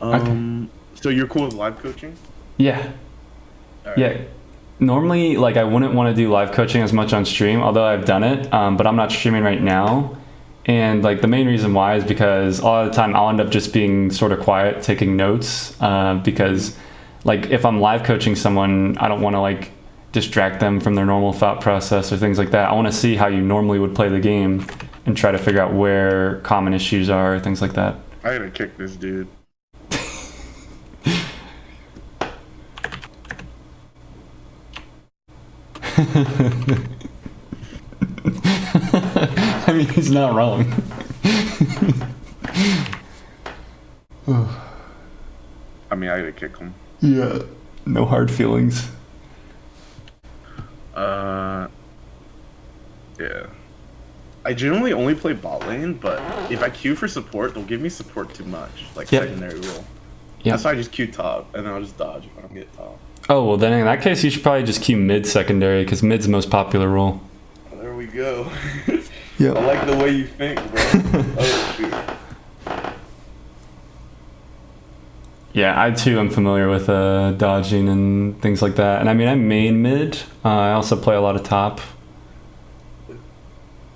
Okay. So you're cool with live coaching? Yeah. All right. Yeah. Normally, like, I wouldn't want to do live coaching as much on stream, although I've done it, but I'm not streaming right now. And like the main reason why is because a lot of the time I'll end up just being sort of quiet, taking notes, because like if I'm live coaching someone, I don't want to like distract them from their normal thought process or things like that. I want to see how you normally would play the game and try to figure out where common issues are, things like that. I gotta kick this dude. I mean, he's not wrong. I mean, I gotta kick him. Yeah, no hard feelings. Uh, yeah. I generally only play bot lane, but if I queue for support, they'll give me support too much, like Yep. secondary rule. Yep. That's why I just queue top, and then I'll just dodge if I don't get top. Oh, well, then in that case, you should probably just queue mid secondary because mid's the most popular role. There we go. Yep. I like the way you think, bro. Oh, shoot. Yeah, I too am familiar with dodging and things like that. And I mean, I main mid. I also play a lot of top.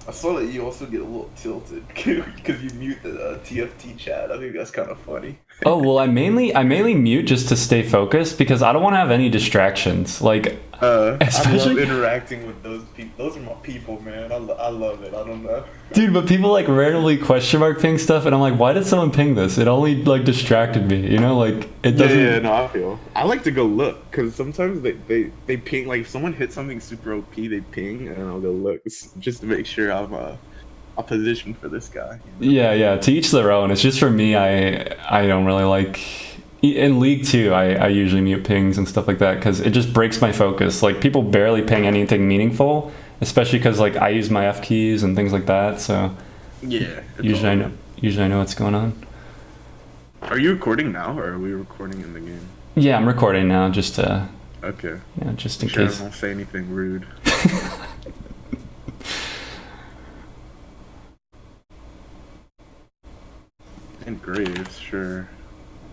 I saw that you also get a little tilted because you mute the TFT chat. I think that's kind of funny. Oh well, I mainly mute just to stay focused because I don't want to have any distractions. Like, I especially, love interacting with those people. Those are my people, man. I love it. I don't know. dude, but people like randomly question mark ping stuff, and I'm like, why did someone ping this? It only like distracted me, you know? Like it doesn't. Yeah, no, I feel. I like to go look because sometimes they ping, like if someone hits something super OP, they ping, and I'll go look just to make sure I'm a position for this guy. You know? Yeah. To each their own. It's just for me, I don't really like. In League 2, I usually mute pings and stuff like that because it just breaks my focus. Like people barely ping anything meaningful, especially because like I use my F keys and things like that. So Yeah. usually I know what's going on. Are you recording now, or are we recording in the game? Yeah, I'm recording now just Okay. just in Sure, I case. won't say anything rude. And Graves, sure.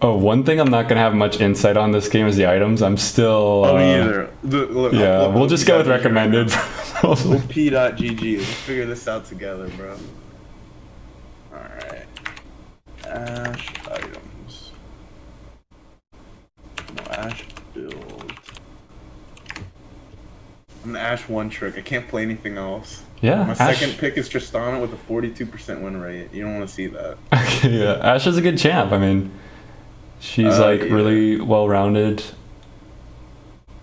Oh, one thing I'm not gonna have much insight on this game is the items. I'm still. Oh, me either. Look, Yeah, we'll just go with OP.GG recommended. OP.GG. Let's figure this out together, bro. Alright. Ashe items. No, Ashe build. I'm the Ashe one trick. I can't play anything else. Yeah, My Ashe. second pick is Tristana with a 42% win rate. You don't want to see that. Yeah, Ashe is a good champ. I mean, she's like Yeah. really well rounded.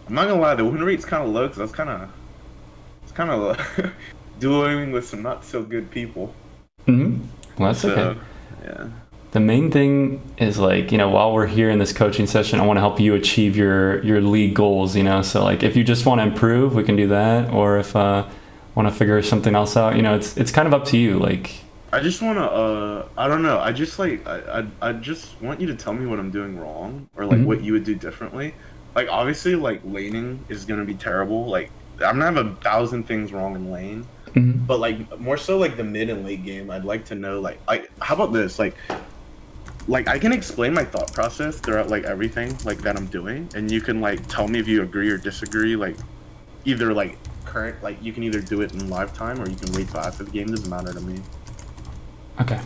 I'm not gonna lie, the win rate's kind of low because it's kind of dueling with some not so good people. Mm-hmm. Well, that's So, okay. yeah. The main thing is like, while we're here in this coaching session, I want to help you achieve your league goals, So like if you just want to improve, we can do that. Or if want to figure something else out, it's kind of up to you. Like, I just wanna I don't know. I just like I just want you to tell me what I'm doing wrong or like Mhm. what you would do differently. Like obviously like laning is gonna be terrible. Like I'm gonna have 1,000 things wrong in lane. Mhm. But like more so like the mid and late game, I'd like to know like how about this? Like I can explain my thought process throughout like everything like that I'm doing, and you can like tell me if you agree or disagree. Like either like current, like you can either do it in live time or you can wait till after the game. Doesn't matter to me. Okay.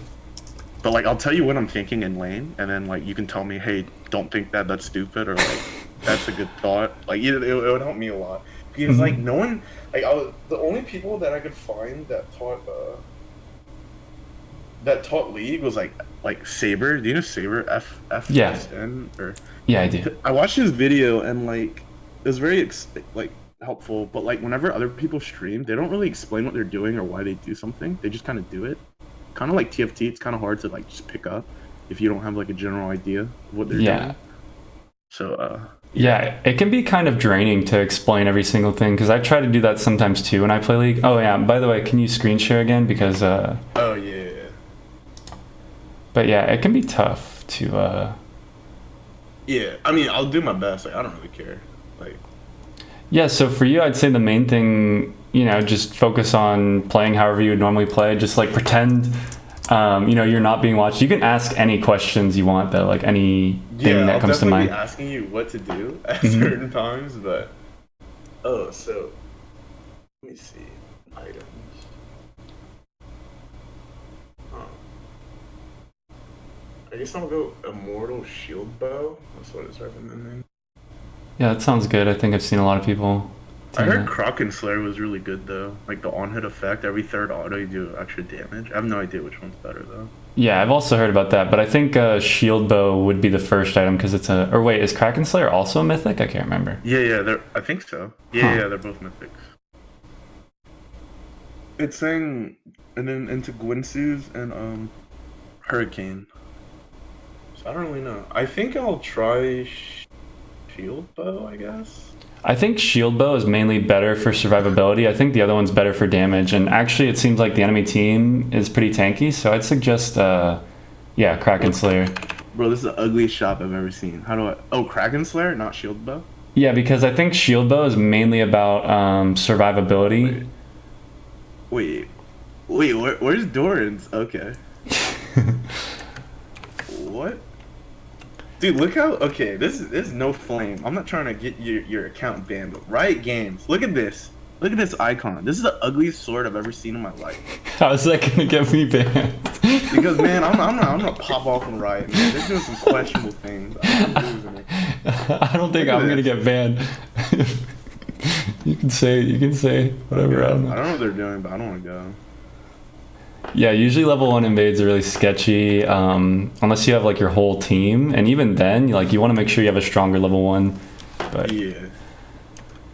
But like I'll tell you what I'm thinking in lane, and then like you can tell me, hey, don't think that, that's stupid, or like that's a good thought. Like it would help me a lot because like no one, like the only people that I could find that taught League was like Saber. Do you know Saber? Yeah. FSN or Yeah, I do. I watched his video and like it was very like helpful. But like whenever other people stream, they don't really explain what they're doing or why they do something. They just kind of do it. Kind of like TFT. It's kind of hard to like just pick up if you don't have like a general idea of what they're Yeah. doing. So Yeah, it can be kind of draining to explain every single thing because I try to do that sometimes too when I play League. Oh yeah, by the way, can you screen share again? Because oh yeah. but yeah, it can be tough to Yeah, I mean, I'll do my best. Like, I don't really care. Like, yeah, so for you, I'd say the main thing, just focus on playing however you would normally play. Just like pretend you're not being watched. You can ask any questions you want though, like anything that I'll comes to definitely mind. be asking you what to do at Mhm. certain times, but so let me see items. Huh. I guess I'll go Immortal Shield Bow. That's what it's recommending. Yeah, that sounds good. I think I've seen a lot of people I doing heard that. Kraken Slayer was really good though. Like the on-hit effect, every third auto you do extra damage. I have no idea which one's better though. Yeah, I've also heard about that, but I think Shield Bow would be the first item because it's a. Or wait, is Kraken Slayer also a mythic? I can't remember. I think so. Huh. They're both mythics. It's saying, and then into Gwynsu's and Hurricane. So I don't really know. I think I'll try Shield Bow, I guess. I think Shield Bow is mainly better for survivability. I think the other one's better for damage. And actually, it seems like the enemy team is pretty tanky, so I'd suggest, Kraken Slayer. Bro, this is the ugliest shop I've ever seen. How do I? Oh, Kraken Slayer, not Shield Bow. Yeah, because I think Shield Bow is mainly about survivability. Where's Doran's? Okay. What? Dude, look how this is no flame. I'm not trying to get your account banned, but Riot Games. Look at this. Look at this icon. This is the ugliest sword I've ever seen in my life. How is that gonna get me banned? Because man, I'm gonna pop off on Riot. Man. They're doing some questionable things. I'm losing it. I don't think I'm gonna get banned. You can say whatever. Okay. I don't know. I don't know what they're doing, but I don't want to go. Yeah, usually level 1 invades are really sketchy, unless you have like your whole team, and even then, you want to make sure you have a stronger level 1. But Yeah.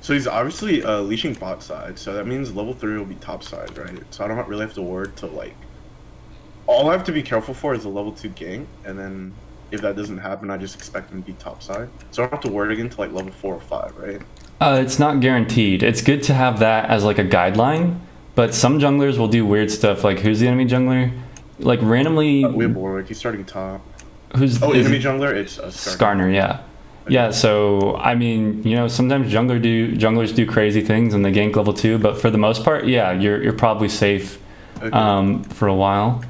So he's obviously leashing bot side, so that means level 3 will be top side, right? So I don't really have to worry to like. All I have to be careful for is a level 2 gank, and then if that doesn't happen, I just expect him to be top side. So I don't have to worry again to like level 4 or 5, right? it's not guaranteed. It's good to have that as like a guideline, but some junglers will do weird stuff. Like, who's the enemy jungler? Like randomly. We have Warwick. He's starting top. Who's enemy jungler? It's Skarner, yeah. Yeah, so I mean, sometimes junglers do crazy things and they gank level 2, but for the most part, yeah, you're probably safe for a while.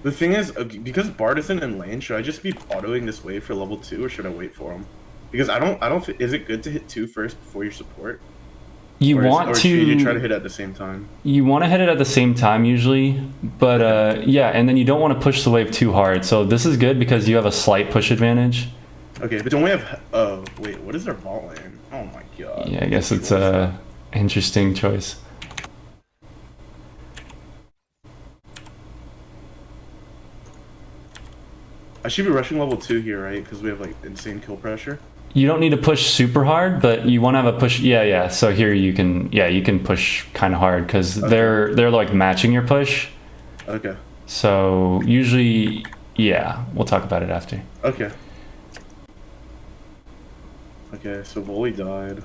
The thing is, because Bard isn't in lane, should I just be autoing this wave for level 2, or should I wait for him? Because I don't. Is it good to hit 2 first before your support? Or should you try to hit it at the same time? You want to hit it at the same time usually, but and then you don't want to push the wave too hard. So this is good because you have a slight push advantage. Okay, but don't we have? Oh wait, what is their ball lane? Oh my god. Yeah, I guess it's a interesting choice. I should be rushing level 2 here, right? Because we have like insane kill pressure. You don't need to push super hard, but you want to have a push. Yeah. So here you can push kind of hard because they're like matching your push. Okay. So usually, yeah, we'll talk about it after. Okay. Okay, so Volley died.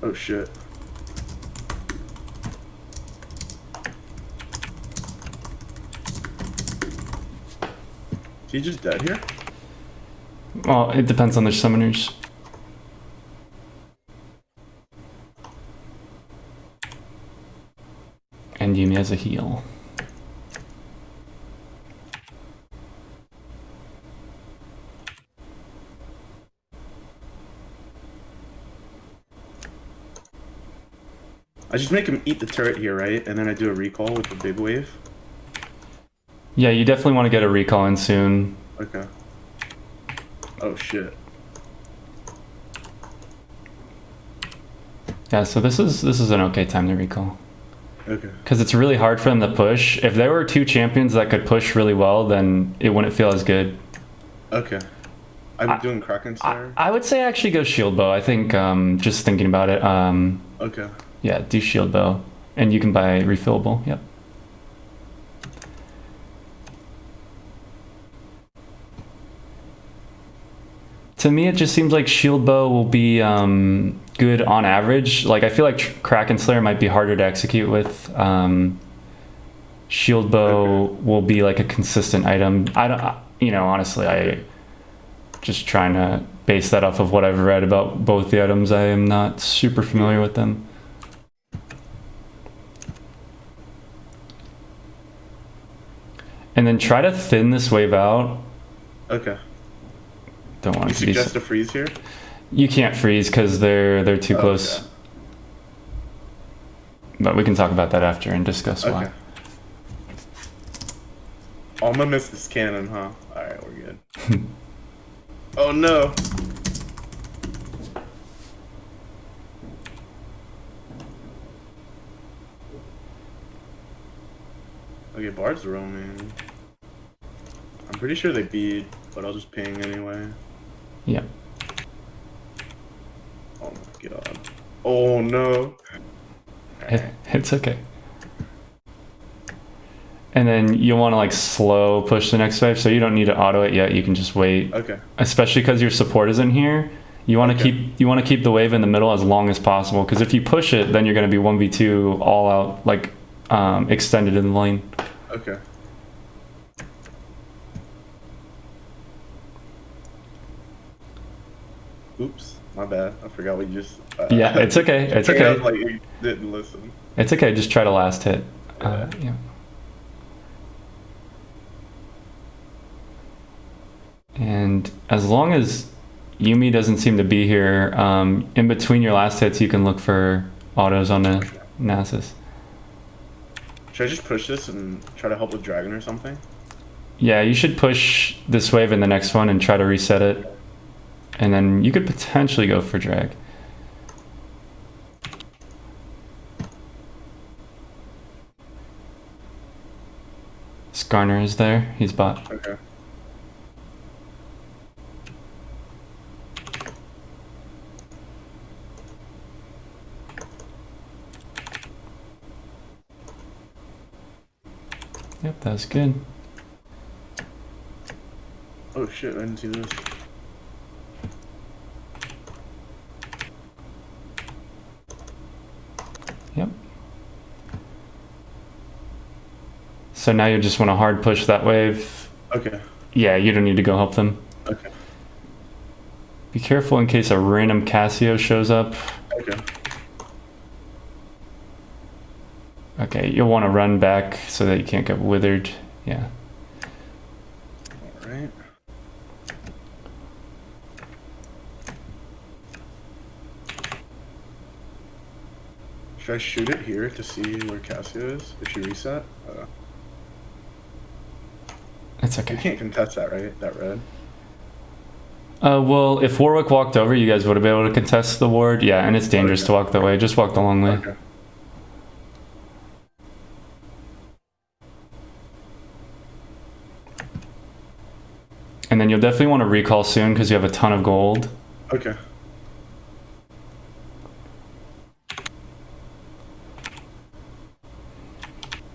Oh shit. Is he just dead here? Well, it depends on their summoners. And Yumi has a heal. I just make him eat the turret here, right? And then I do a recall with the big wave. Yeah, you definitely want to get a recall in soon. Okay. Oh shit. Yeah, so this is an okay time to recall. Okay. Because it's really hard for them to push. If there were 2 champions that could push really well, then it wouldn't feel as good. Okay. I'm doing Kraken Slayer. I would say actually go Shield Bow. I think just thinking about it. Okay. Yeah, do Shield Bow. And you can buy refillable. Yep. To me, it just seems like Shield Bow will be good on average. Like, I feel like Kraken Slayer might be harder to execute with. Shield bow will be like a consistent item. I don't, honestly, I just trying to base that off of what I've read about both the items. I am not super familiar with them. And then try to thin this wave out. Okay. Don't want You it to be. suggest a freeze here? You can't freeze because they're too close. Okay. But we can talk about that after and discuss why. Oh, I'm gonna miss this cannon, huh? Alright, we're good. Oh no! Okay, Bard's roaming. I'm pretty sure they beat, but I'll just ping anyway. Yeah. Oh my god. Oh no! It's okay. And then you'll want to like slow push the next wave, so you don't need to auto it yet. You can just wait. Okay. Especially because your support isn't here. You want to keep the wave in the middle as long as possible. Because if you push it, then you're going to be 1v2 all out, like extended in the lane. Okay. Oops, my bad. I forgot what you just. Yeah, it's okay. It's okay. Like you didn't listen. It's okay. Just try to last hit. Yeah. And as long as Yuumi doesn't seem to be here, in between your last hits, you can look for autos on the Nasus. Should I just push this and try to help with Dragon or something? Yeah, you should push this wave in the next one and try to reset it. And then you could potentially go for drag. Skarner is there. He's bot. Okay. Yep, that was good. Oh shit, I didn't see this. Yep. So now you just want to hard push that wave. Okay. Yeah, you don't need to go help them. Okay. Be careful in case a random Cassio shows up. Okay. Okay, you'll want to run back so that you can't get withered. Yeah. Alright. Should I shoot it here to see where Cassio is? If she reset? It's You okay. can't contest that, right? That red? Well, if Warwick walked over, you guys would have been able to contest the ward. Yeah, and it's dangerous to walk that way. Just walk the long way. Okay. And then you'll definitely want to recall soon because you have a ton of gold. Okay.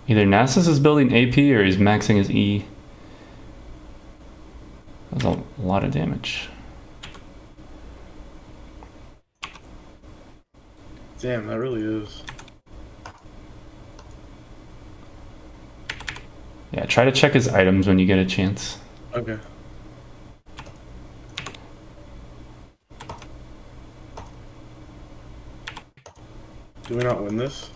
Either Nasus is building AP or he's maxing his E. That's a lot of damage. Damn, that really is. Yeah, try to check his items when you get a chance. Okay. Do we not win this?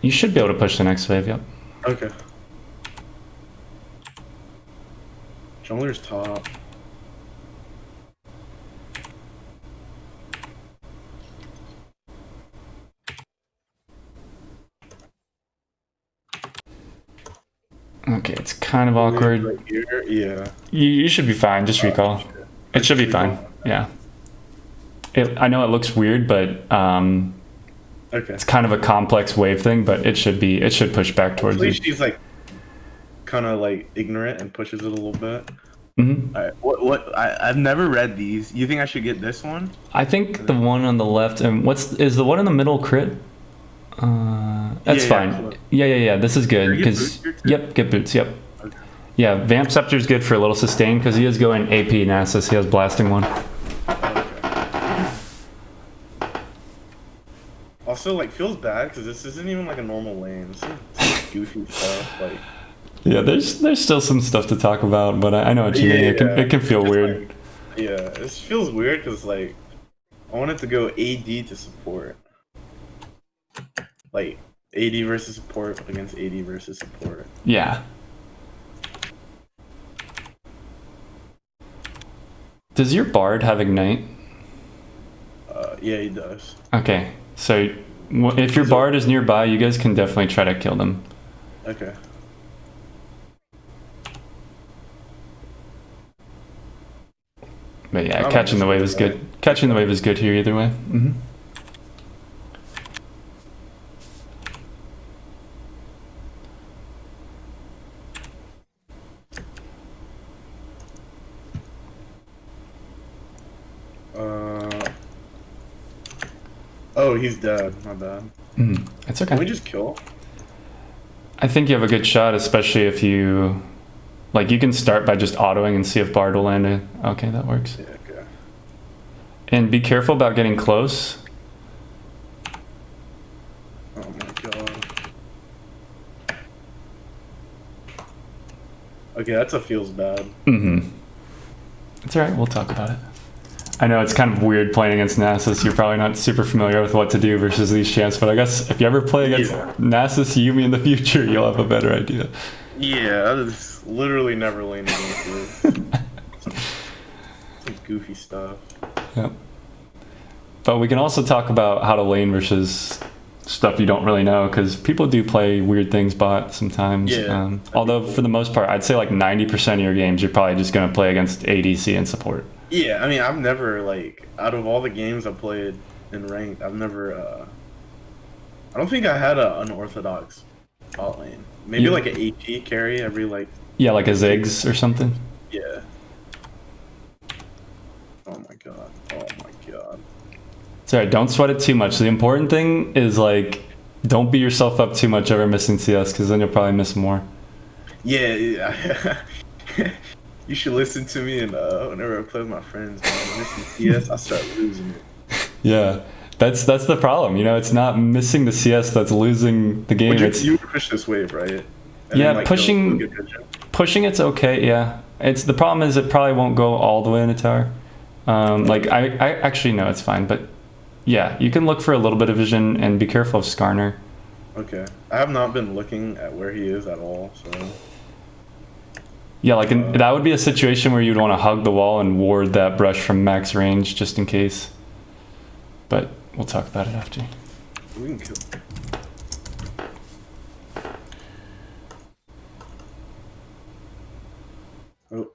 You should be able to push the next wave, yep. Okay. Jungler's top. Okay, it's kind of awkward. Right here? Yeah. You should be fine, just recall. It should be fine, yeah. I know it looks weird, but Okay. it's kind of a complex wave thing, but it should push back towards Hopefully you. she's like kind of like ignorant and pushes it a little bit. Mm-hmm. All right. I've never read these. You think I should get this one? I think the one on the left, and is the one in the middle crit? That's fine. Yeah. This is good because get boots. Yep. Okay. Yeah, Vamp Scepter's good for a little sustain because he is going AP Nasus. He has blasting one. Okay. also like feels bad because this isn't even like a normal lane. This is some goofy stuff. Like Yeah, there's still some stuff to talk about, but I know what you mean. It can feel Just, weird. like, yeah, it feels weird because like I wanted to go AD to support, like AD versus support against AD versus support. Yeah. Does your bard have ignite? Yeah, he does. Okay, so if your bard is nearby, you guys can definitely try to kill them. Okay. But yeah, catching the wave is good. Catching the wave is good here either way. Mm-hmm. Oh, he's dead. My bad. It's okay. Can we just kill? I think you have a good shot, especially if you... Like, you can start by just autoing and see if Bard will land it. Okay, that works. Yeah, okay. And be careful about getting close. Oh my god. Okay, that's a feels bad. Mm-hmm. It's alright, we'll talk about it. I know it's kind of weird playing against Nasus. You're probably not super familiar with what to do versus these champs, but I guess if you ever play against Nasus Yumi in the future, you'll have a better idea. Yeah, that is literally never laned against you. Some goofy stuff. Yep. But we can also talk about how to lane versus stuff you don't really know, because people do play weird things bot sometimes. Yeah. Although for the most part, I'd say like 90% of your games, you're probably just going to play against ADC and support. Yeah, I mean, I've never, like, out of all the games I played in ranked, I've never, I don't think I had an unorthodox bot lane. Maybe like an AP carry every, like... Yeah, like a Ziggs or something? Yeah. Oh my god. Oh my god. It's alright, don't sweat it too much. The important thing is, like, don't beat yourself up too much over missing CS, because then you'll probably miss more. Yeah. You should listen to me, and whenever I play with my friends, man, missing CS, I start losing it. Yeah, that's the problem. You know, it's not missing the CS that's losing the game. You push this wave, right? And yeah, then, like, pushing it's okay. Yeah, it's the problem is it probably won't go all the way in a tower. Like I actually no, it's fine. But yeah, you can look for a little bit of vision and be careful of Skarner. Okay, I have not been looking at where he is at all, so. Yeah, like that would be a situation where you'd want to hug the wall and ward that brush from max range just in case. But we'll talk about it after. We can kill. Oh.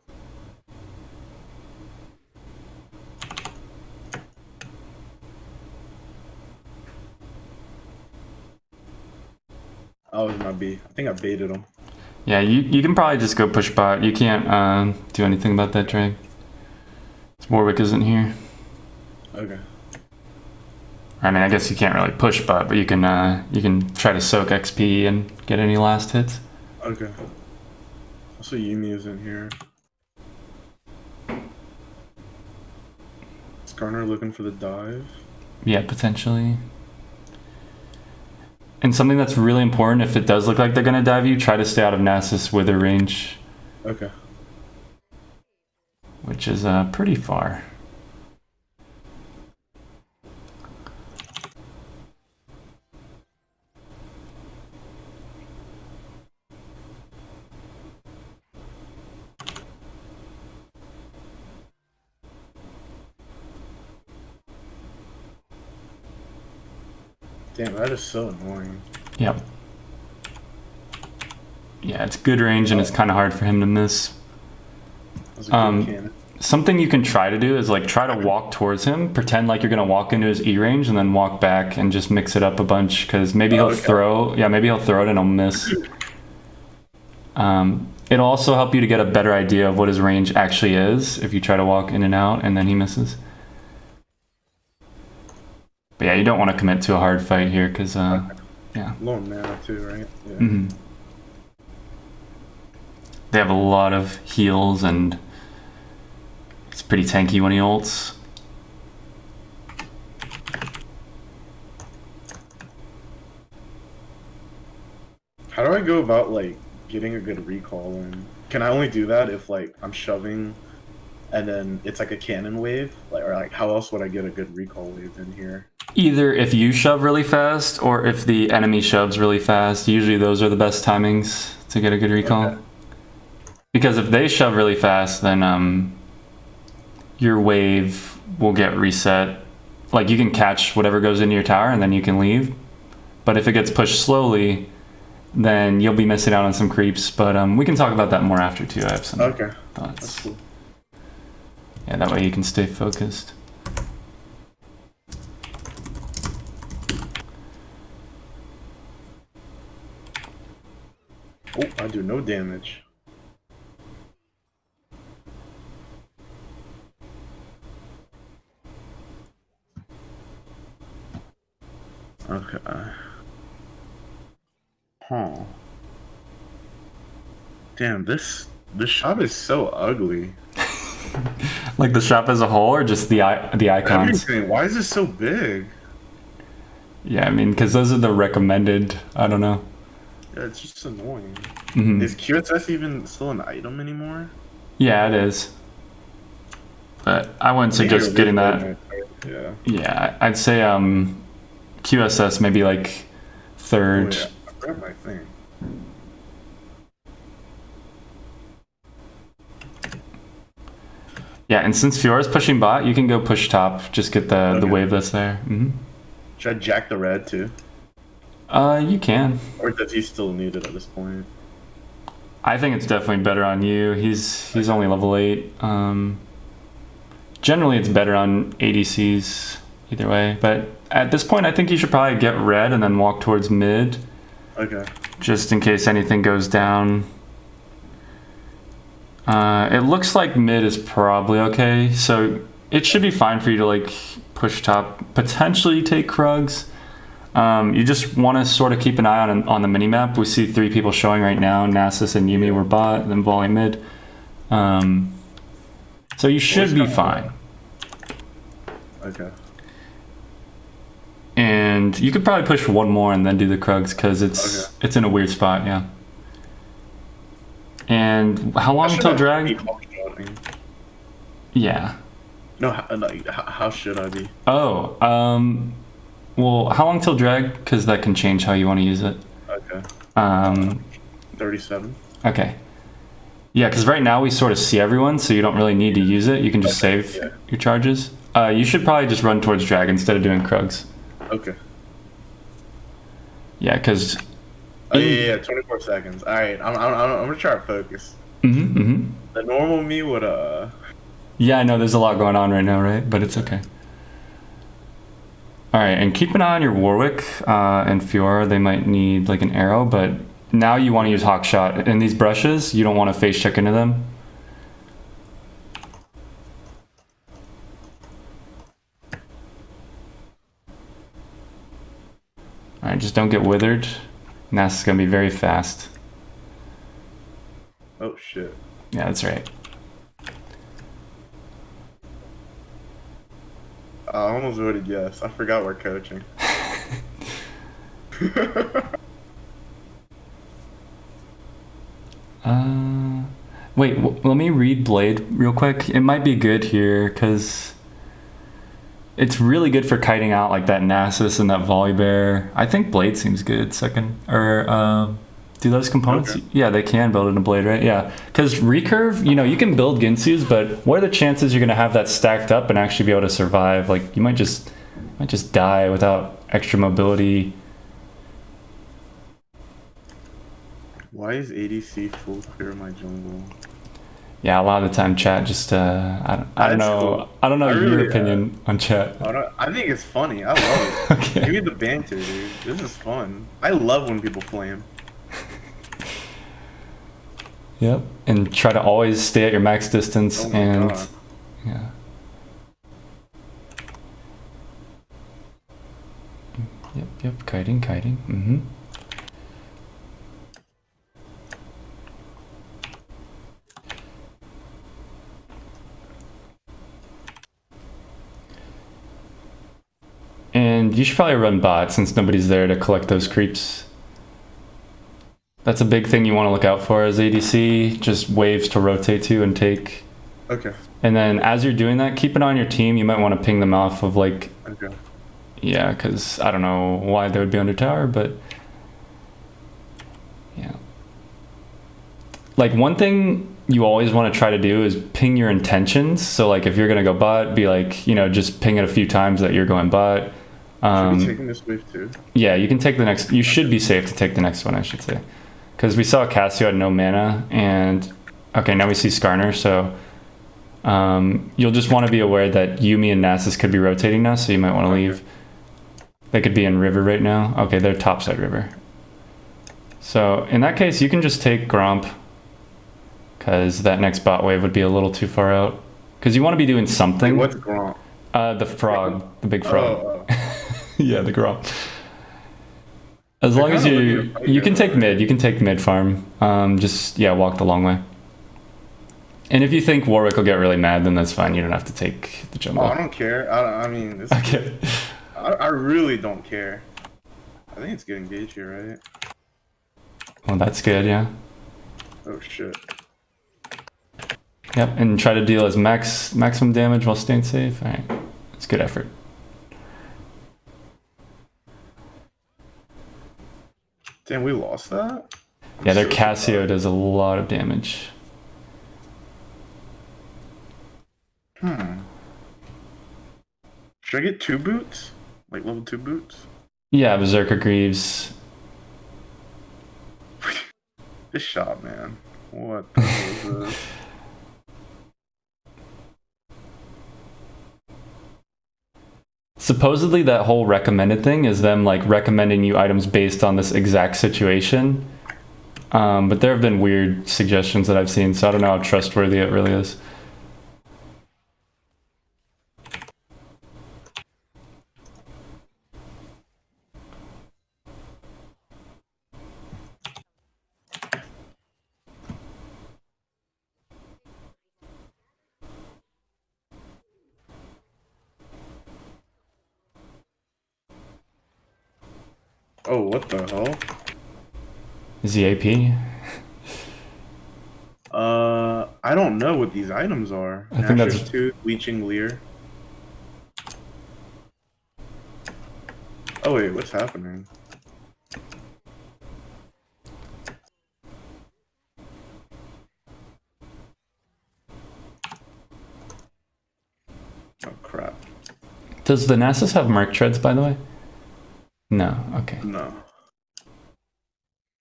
Oh, it was my B. I think I baited him. Yeah, you can probably just go push bot. You can't do anything about that drag. Warwick isn't here. Okay. I mean, I guess you can't really push bot, but you can try to soak XP and get any last hits. Okay. Also, Yumi is in here. Is Garner looking for the dive? Yeah, potentially. And something that's really important, if it does look like they're going to dive you, try to stay out of Nasus wither range. Okay. Which is pretty far. Damn, that is so annoying. Yep. Yeah, it's good range and it's kind of hard for him to miss. That was a good cannon. Something you can try to do is like try to walk towards him, pretend like you're gonna walk into his E range, and then walk back and just mix it up a bunch, because maybe he'll throw. Yeah, maybe he'll throw it and he'll miss. It'll also help you to get a better idea of what his range actually is if you try to walk in and out and then he misses. But yeah, you don't want to commit to a hard fight here, because yeah. Low mana too, right? Yeah. Mm-hmm. They have a lot of heals and it's pretty tanky when he ults. How do I go about like getting a good recall in? Can I only do that if like I'm shoving and then it's like a cannon wave? Like or like how else would I get a good recall wave in here? Either if you shove really fast or if the enemy shoves really fast. Usually those are the best timings to get a good recall. Okay. Because if they shove really fast, then your wave will get reset. Like you can catch whatever goes into your tower and then you can leave. But if it gets pushed slowly, then you'll be missing out on some creeps. But we can talk about that more after too. I have some Okay. thoughts. That's cool. Yeah, that way you can stay focused. Oh, I do no damage. Okay. Huh. Damn, this shop is so ugly. Like the shop as a whole, or just the icons? Everything. Why is this so big? Yeah, I mean, because those are the recommended. I don't know. Yeah, it's just annoying. Mhm. Is QSS even still an item anymore? Yeah, it is. But I wouldn't suggest getting that. Yeah. Yeah, I'd say QSS maybe like third. Oh, yeah. I grabbed my thing. Yeah, and since Fiora's pushing bot, you can go push top. Just get the Okay. wave that's there. Should I jack the red too? You can. Or does he still need it at this point? I think it's definitely better on you. He's only level 8. Generally, it's better on ADCs either way. But at this point, I think you should probably get red and then walk towards mid, Okay. just in case anything goes down. It looks like mid is probably okay, so it should be fine for you to like push top, potentially take Krugs. You just want to sort of keep an eye on the minimap. We see 3 people showing right now. Nasus and Yumi were bot, then volley mid. So you should be fine. Okay. And you could probably push one more and then do the Krugs because it's in a weird spot, yeah. And how long until drag? Yeah. No, how should I be? Oh, well, how long till drag? Because that can change how you want to use it. Okay. 37. Okay. Yeah, because right now we sort of see everyone, so you don't really need to use it. You can just save yeah. your charges. You should probably just run towards drag instead of doing Krugs. Okay. Yeah, because... Oh, yeah, 24 seconds. All right, I'm gonna try to focus. The normal me would Yeah, I know there's a lot going on right now, right? But it's okay. All right, and keep an eye on your Warwick and Fiora. They might need like an arrow, but now you want to use Hawk Shot. In these brushes, you don't want to face check into them. All right, just don't get withered. Nasus is gonna be very fast. Oh shit. Yeah, that's right. I almost voted yes. I forgot we're coaching. Wait, let me read Blade real quick. It might be good here because it's really good for kiting out like that Nasus and that Volibear. I think Blade seems good second. Or do those components? Okay. Yeah, they can build in a Blade, right? Yeah, because recurve, you can build Ginsu's, but what are the chances you're gonna have that stacked up and actually be able to survive? Like you might just die without extra mobility. Why is ADC full clear my jungle? Yeah, a lot of the time chat just I don't know. Cool. I don't know your really, opinion on chat. I think it's funny. I love it. Okay. Give me the banter, dude. This is fun. I love when people flame. Yep, and try to always stay at your max distance Oh my and God. yeah. Yep, kiting. And you should probably run bot since nobody's there to collect those creeps. That's a big thing you want to look out for as ADC. Just waves to rotate to and take. Okay. And then as you're doing that, keep an eye on your team. You might want to ping them off of like, Okay. yeah, because I don't know why they would be under tower, but yeah. Like one thing you always want to try to do is ping your intentions. So like if you're gonna go bot, be like, you know, just ping it a few times that you're going bot. Should we taking this wave too? Yeah, you can take the next. You should be safe to take the next one, I should say, because we saw Cassio had no mana, and okay, now we see Skarner. So you'll just want to be aware that Yuumi and Nasus could be rotating now, so you might want to leave. They could be in river right now. Okay, they're topside river. So in that case, you can just take Gromp, because that next bot wave would be a little too far out. Because you want to be doing something. Wait, what's Gromp? The frog, the big frog. Oh. Yeah, the Gromp. As long as you can take mid. You can take mid farm. Just yeah, walk the long way. And if you think Warwick will get really mad, then that's fine. You don't have to take the jungle. Oh, I don't care. I mean, this Okay. I really don't care. I think it's getting engaged here, right? Well, that's good. Yeah. Oh shit. Yep, and try to deal as maximum damage while staying safe. All right, it's good effort. Damn, we lost that? Yeah, their Cassio does a lot of damage. Should I get 2 boots? Like level 2 boots? Yeah, Berserker Greaves. This shot, man. What the hell is this? Supposedly that whole recommended thing is them like recommending you items based on this exact situation. But there have been weird suggestions that I've seen, so I don't know how trustworthy it really is. Oh, what the hell? Is he AP? I don't know what these items are. I think that's 2, Leeching Leer. Oh wait, what's happening? Oh crap. Does the Nasus have Merc Treads, by the way? No, okay. No.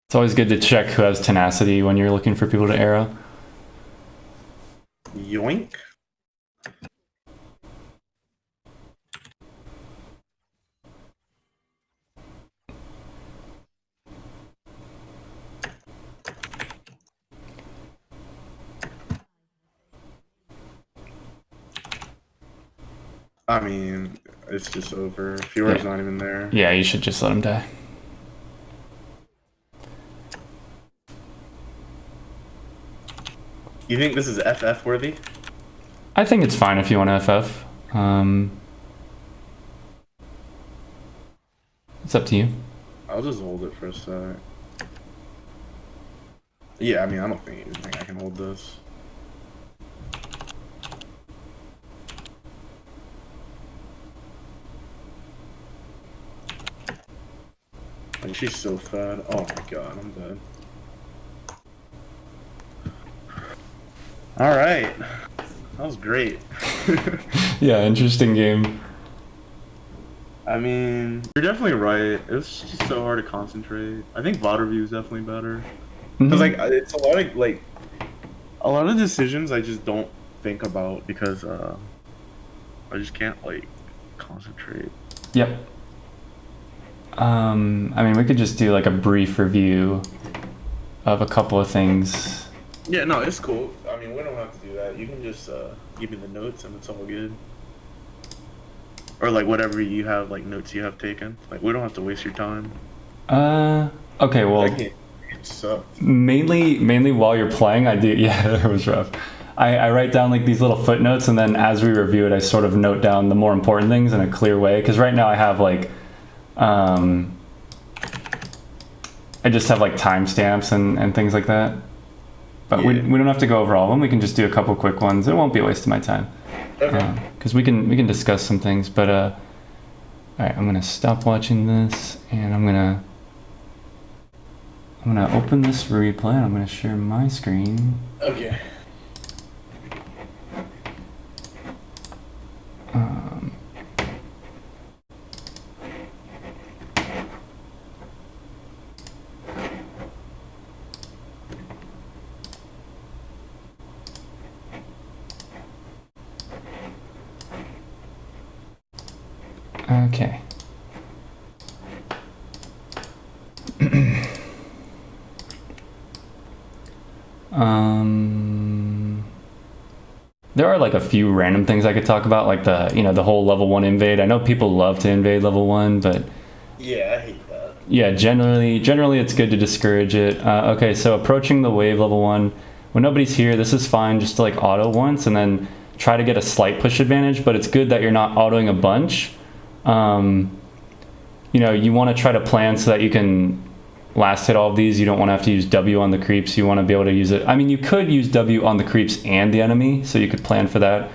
It's always good to check who has tenacity when you're looking for people to arrow. Yoink. I mean, it's just over. Fior's not even there. Yeah, you should just let him die. You think this is FF worthy? I think it's fine if you want to FF. It's up to you. I'll just hold it for a sec. Yeah, I mean, I don't think I can hold this. Like, she's so fat. Oh my god, I'm dead. Alright. That was great. Yeah, interesting game. I mean, you're definitely right. It was just so hard to concentrate. I think VOD review is definitely better. Because, like, it's a lot of, like, a lot of decisions I just don't think about because, I just can't, like, concentrate. Yep. I mean, we could just do, like, a brief review of a couple of things. Yeah, no, it's cool. I mean, we don't have to do that. You can just, give me the notes and it's all good. Or, like, whatever you have, like, notes you have taken. Like, we don't have to waste your time. Okay, well... It sucked. Mainly while you're playing, I do... Yeah, it was rough. I write down, like, these little footnotes, and then as we review it, I sort of note down the more important things in a clear way. Because right now I have, like... I just have like timestamps and things like that. But we don't have to go over all of them. We can just do a couple quick ones. It won't be a waste of my time. Okay. Because we can discuss some things. But all right, I'm gonna stop watching this, and I'm gonna open this replay. And I'm gonna share my screen. Okay. Okay. There are like a few random things I could talk about, like the whole level 1 invade. I know people love to invade level 1, but Yeah, I hate that. yeah, generally it's good to discourage it. Okay, so approaching the wave level 1, when nobody's here, this is fine just to like auto once and then try to get a slight push advantage, but it's good that you're not autoing a bunch. You want to try to plan so that you can last hit all of these. You don't want to have to use W on the creeps. You want to be able to use it. I mean, you could use W on the creeps and the enemy, so you could plan for that.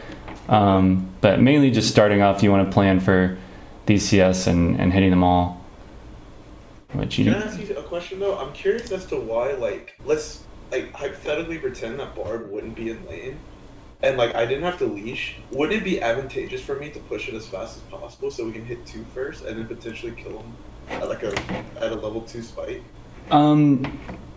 But mainly just starting off, you want to plan for these CS and hitting them all. Can I ask you a question though? I'm curious as to why, like, let's like hypothetically pretend that Bard wouldn't be in lane, and like I didn't have to leash. Would it be advantageous for me to push it as fast as possible so we can hit 2 first and then potentially kill him at a level 2 spike?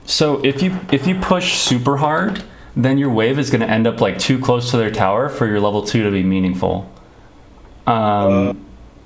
So if you push super hard, then your wave is going to end up like too close to their tower for your level 2 to be meaningful.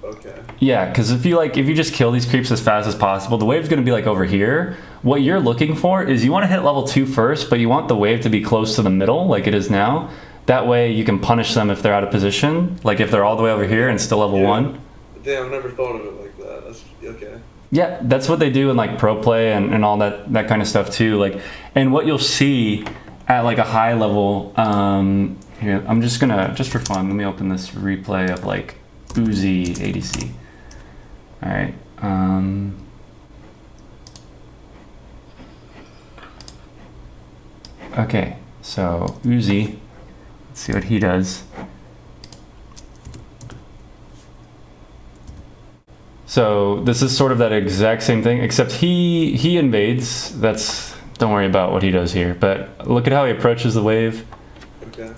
Okay. Yeah, because if you just kill these creeps as fast as possible, the wave's going to be like over here. What you're looking for is you want to hit level 2 first, but you want the wave to be close to the middle like it is now. That way you can punish them if they're out of position, like if they're all the way over here and still level 1. Damn, I've never thought of it like that. That's okay. Yeah, that's what they do in like pro play and all that kind of stuff too. Like, and what you'll see at like a high level, here, I'm just for fun, let me open this replay of like Uzi ADC. All right. Okay, so Uzi, let's see what he does. So this is sort of that exact same thing, except he invades. Don't worry about what he does here, but look at how he approaches the wave. Okay.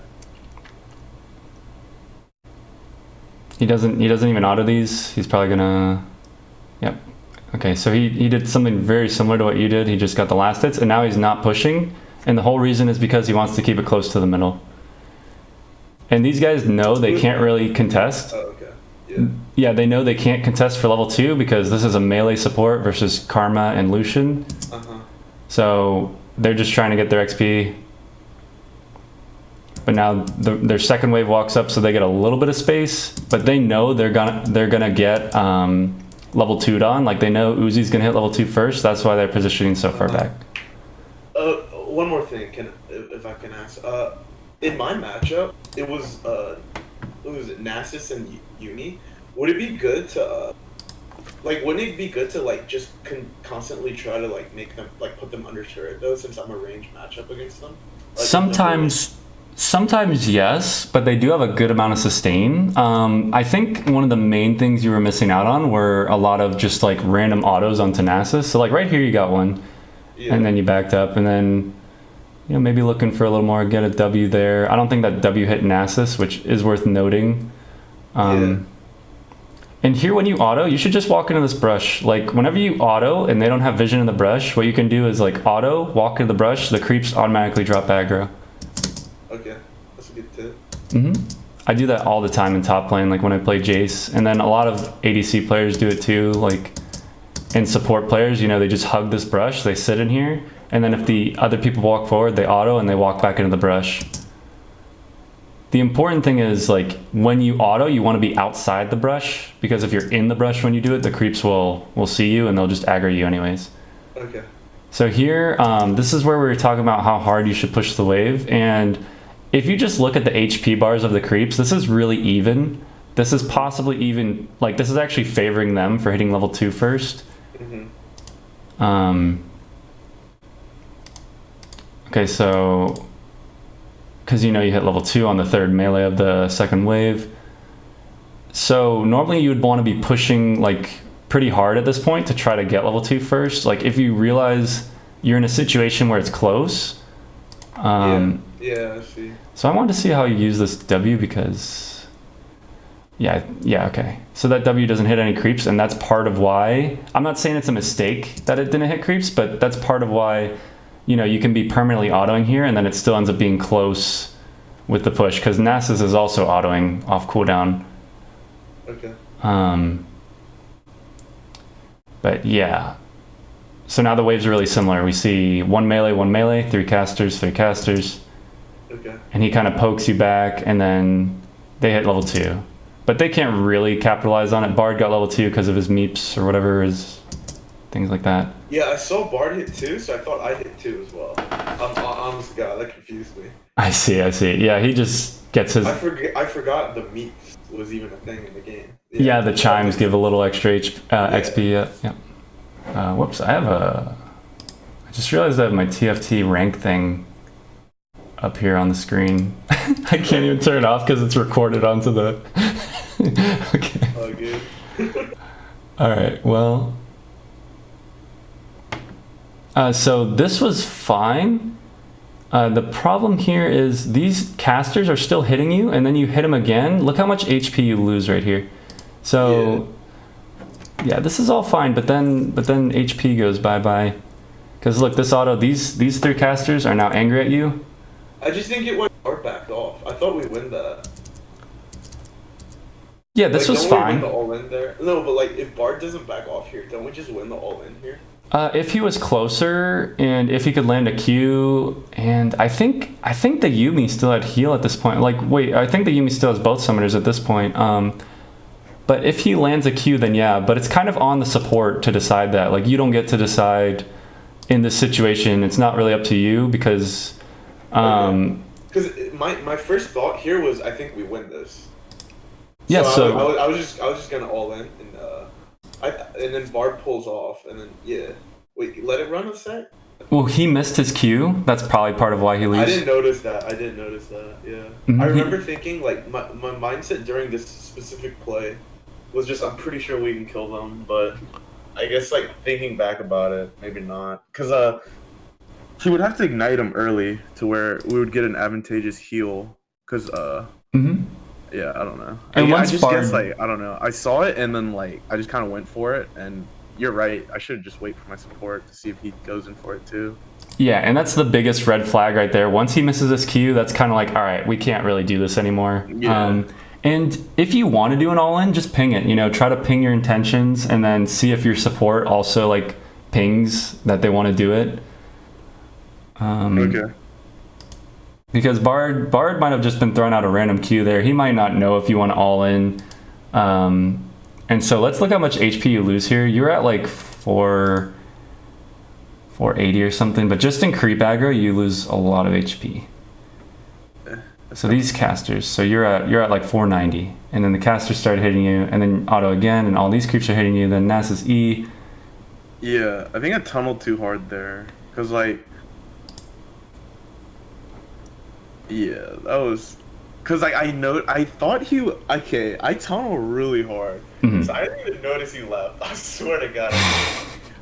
He doesn't even auto these. He's probably gonna, yep. Okay, so he did something very similar to what you did. He just got the last hits, and now he's not pushing. And the whole reason is because he wants to keep it close to the middle. And these guys know they can't really contest. Oh, okay. Yeah. Yeah, they know they can't contest for level 2 because this is a melee support versus Karma and Lucian. Uh-huh. So they're just trying to get their XP. But now their second wave walks up, so they get a little bit of space. But they know they're gonna get level 2'd on. Like they know Uzi's gonna hit level 2 first. That's why they're positioning so far back. One more thing, if I can ask. In my matchup, it was Nasus and Uni. Would it be good to wouldn't it be good to like just constantly try to like make them like put them under turret though, since I'm a ranged matchup against them? Like, Sometimes yes, but they do have a good amount of sustain. I think one of the main things you were missing out on were a lot of just like random autos onto Nasus. So like right here you got one, Yeah. and then you backed up, and then maybe looking for a little more, get a W there. I don't think that W hit Nasus, which is worth noting. And here when you auto, you should just walk into this brush. Like whenever you auto and they don't have vision in the brush, what you can do is like auto, walk into the brush, the creeps automatically drop aggro. Okay, that's a good tip. I do that all the time in top lane, like when I play Jace. And then a lot of ADC players do it too, like, and support players, they just hug this brush, they sit in here, and then if the other people walk forward, they auto and they walk back into the brush. The important thing is, like, when you auto, you want to be outside the brush, because if you're in the brush when you do it, the creeps will see you and they'll just aggro you anyways. Okay. So here, this is where we were talking about how hard you should push the wave, and if you just look at the HP bars of the creeps, this is really even. This is possibly even, like, this is actually favoring them for hitting level 2 first. Okay, so because you hit level 2 on the third melee of the second wave. So normally you would want to be pushing like pretty hard at this point to try to get level 2 first. Like if you realize you're in a situation where it's close. Yeah, I see. So I wanted to see how you use this W because, yeah, okay. So that W doesn't hit any creeps, and that's part of why, I'm not saying it's a mistake that it didn't hit creeps, but that's part of why, you can be permanently autoing here, and then it still ends up being close with the push, because Nasus is also autoing off cooldown. Okay. But yeah. So now the waves are really similar. We see 1 melee, 3 casters, 3 casters. Okay. And he kind of pokes you back, and then they hit level 2. But they can't really capitalize on it. Bard got level 2 because of his meeps or whatever, his things like that. Yeah, I saw Bard hit 2, so I thought I hit 2 as well. I'm honest God, that confused me. I see. Yeah, he just gets his... I forgot the meeps was even a thing in the game. Yeah, the chimes give a little extra XP. Yeah. Whoops, I just realized I have my TFT rank thing up here on the screen. I can't even turn it off because it's recorded onto the... Okay. Oh, good. All right, well... so this was fine. The problem here is these casters are still hitting you, and then you hit them again. Look how much HP you lose right here. So, yeah, this is all fine, but then HP goes bye-bye. Because look, this auto, these 3 casters are now angry at you. I just think it went Bard backed off. I thought we'd win that. Yeah, this was fine. Don't we win the all-in there? No, but like, if Bard doesn't back off here, don't we just win the all-in here? If he was closer, and if he could land a Q, and I think the Yuumi still had heal at this point. Like, wait, I think the Yuumi still has both summoners at this point. But if he lands a Q, then yeah. But it's kind of on the support to decide that. Like, you don't get to decide in this situation. It's not really up to you because... Because my first thought here was, I think we win this. Yeah, so I was just gonna all in, and then Bard pulls off, and then wait, let it run a sec. Well, he missed his Q. That's probably part of why he leaves. I didn't notice that. Yeah. Mm-hmm. I remember thinking like my mindset during this specific play was just, I'm pretty sure we can kill them, but I guess like thinking back about it, maybe not, because She would have to ignite him early to where we would get an advantageous heal. Because, yeah, I don't know. And I just guess, like, I don't know. I saw it, and then, like, I just kind of went for it. And you're right. I should just wait for my support to see if he goes in for it, too. Yeah, and that's the biggest red flag right there. Once he misses this Q, that's kind of like, all right, we can't really do this anymore. Yeah. And if you want to do an all-in, just ping it. Try to ping your intentions, and then see if your support also, like, pings that they want to do it. Okay. Because Bard might have just been throwing out a random Q there. He might not know if you want all in. And so let's look how much HP you lose here. You're at like 480 or something, but just in creep aggro, you lose a lot of HP. So these casters, so you're at like 490, and then the casters started hitting you, and then auto again, and all these creeps are hitting you. Then Nasus E. Yeah, I think I tunneled too hard there, cause like. Yeah, that was, cause like I thought I tunneled really hard, so I didn't even notice he left. I swear to God,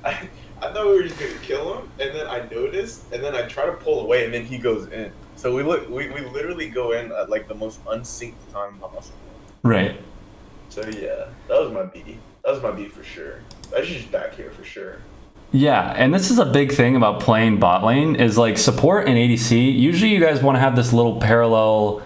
I thought we were just gonna kill him, and then I noticed, and then I try to pull away, and then he goes in. So we literally go in at like the most unsynced time possible. Right. So yeah, that was my B. That was my B for sure. I should just back here for sure. Yeah, and this is a big thing about playing bot lane is like support and ADC. Usually you guys want to have this little parallel,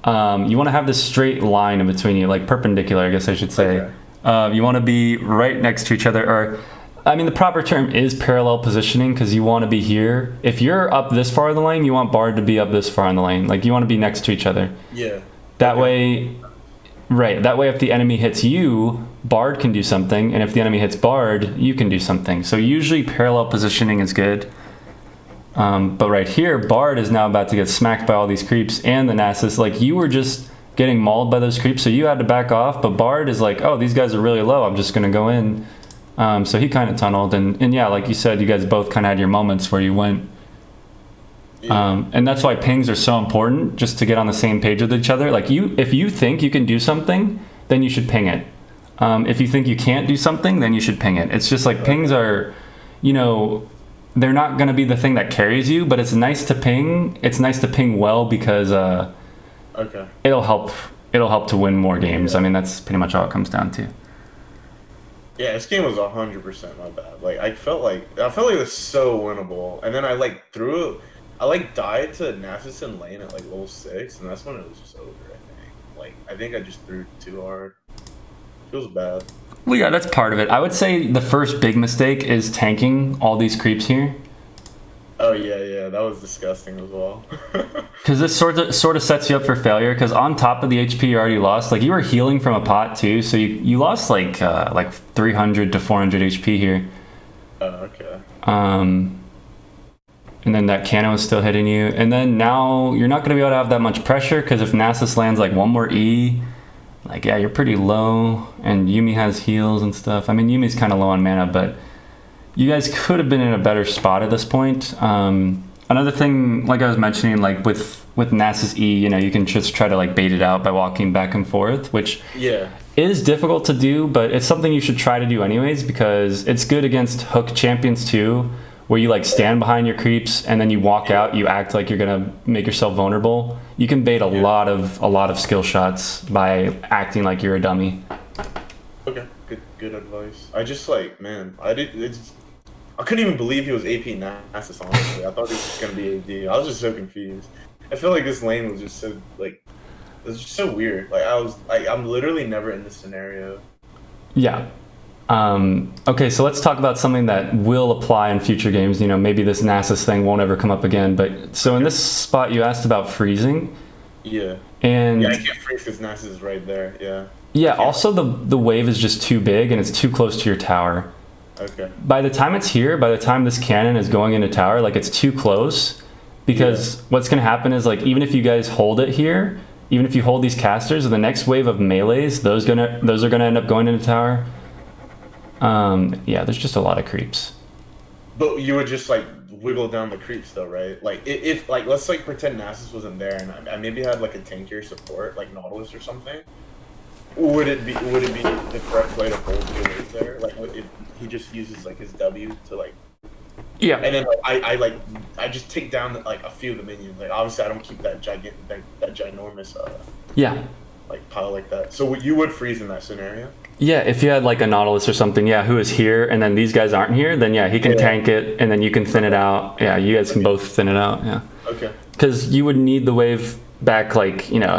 you want to have this straight line in between you, like perpendicular, I guess I should say. Okay. You want to be right next to each other, or, I mean, the proper term is parallel positioning because you want to be here. If you're up this far in the lane, you want Bard to be up this far in the lane. Like, you want to be next to each other. Yeah. That way, right, that way if the enemy hits you, Bard can do something, and if the enemy hits Bard, you can do something. So usually parallel positioning is good. But right here, Bard is now about to get smacked by all these creeps and the Nasus. Like, you were just getting mauled by those creeps, so you had to back off, but Bard is like, oh, these guys are really low, I'm just going to go in. So he kind of tunneled, and yeah, like you said, you guys both kind of had your moments where you went And that's why pings are so important, just to get on the same page with each other. Like if you think you can do something, then you should ping it. If you think you can't do something, then you should ping it. It's just like pings are, they're not going to be the thing that carries you, but it's nice to ping. It's nice to ping well because it'll help to win more games. I mean, that's pretty much all it comes down to. Yeah, this game was 100% my bad. Like I felt like it was so winnable, and then I died to Nasus in lane at like level 6, and that's when it was just over. I think I just threw too hard. Feels bad. Well, yeah, that's part of it. I would say the first big mistake is tanking all these creeps here. Oh yeah, that was disgusting as well. Because this sort of sets you up for failure. Because on top of the HP you already lost, like you were healing from a pot too, so you lost like 300 to 400 HP here. Oh, okay. And then that cannon was still hitting you, and then now you're not going to be able to have that much pressure because if Nasus lands like one more E, like you're pretty low, and Yuumi has heals and stuff. I mean, Yumi's kind of low on mana, but you guys could have been in a better spot at this point. Another thing, like I was mentioning, like with Nasus E, you can just try to like bait it out by walking back and forth, which is difficult to do, but it's something you should try to do anyways because it's good against hook champions too, where you like stand behind your creeps and then you walk out, you act like you're gonna make yourself vulnerable. You can bait a lot of skill shots by acting like you're a dummy. Okay, good advice. I just I couldn't even believe he was AP Nasus, honestly. I thought he was just gonna be AD. I was just so confused. I feel like this lane was just so it was just so weird. I'm literally never in this scenario. Yeah. Okay, so let's talk about something that will apply in future games. Maybe this Nasus thing won't ever come up again. But so in this spot, you asked about freezing. Yeah. And I can't freeze because Nasus is right there. Yeah. Yeah. Also, the wave is just too big and it's too close to your tower. Okay. By the time it's here, by the time this cannon is going into tower, like it's too close. Because what's going to happen is like even if you guys hold it here, even if you hold these casters, the next wave of melees, those are gonna end up going into tower. There's just a lot of creeps. But you would just wiggle down the creeps though, right? If let's pretend Nasus wasn't there and I maybe had a tankier support like Nautilus or something. Would it be the correct way to hold the wave there? If he just uses his W to Yeah. And then I just take down a few of the minions. Obviously I don't keep that ginormous pile like that. So you would freeze in that scenario? Yeah, if you had a Nautilus or something, who is here, and then these guys aren't here, then he can tank it, and then you can thin it out. Yeah, you guys can both thin it out. Yeah. Okay. Because you would need the wave back,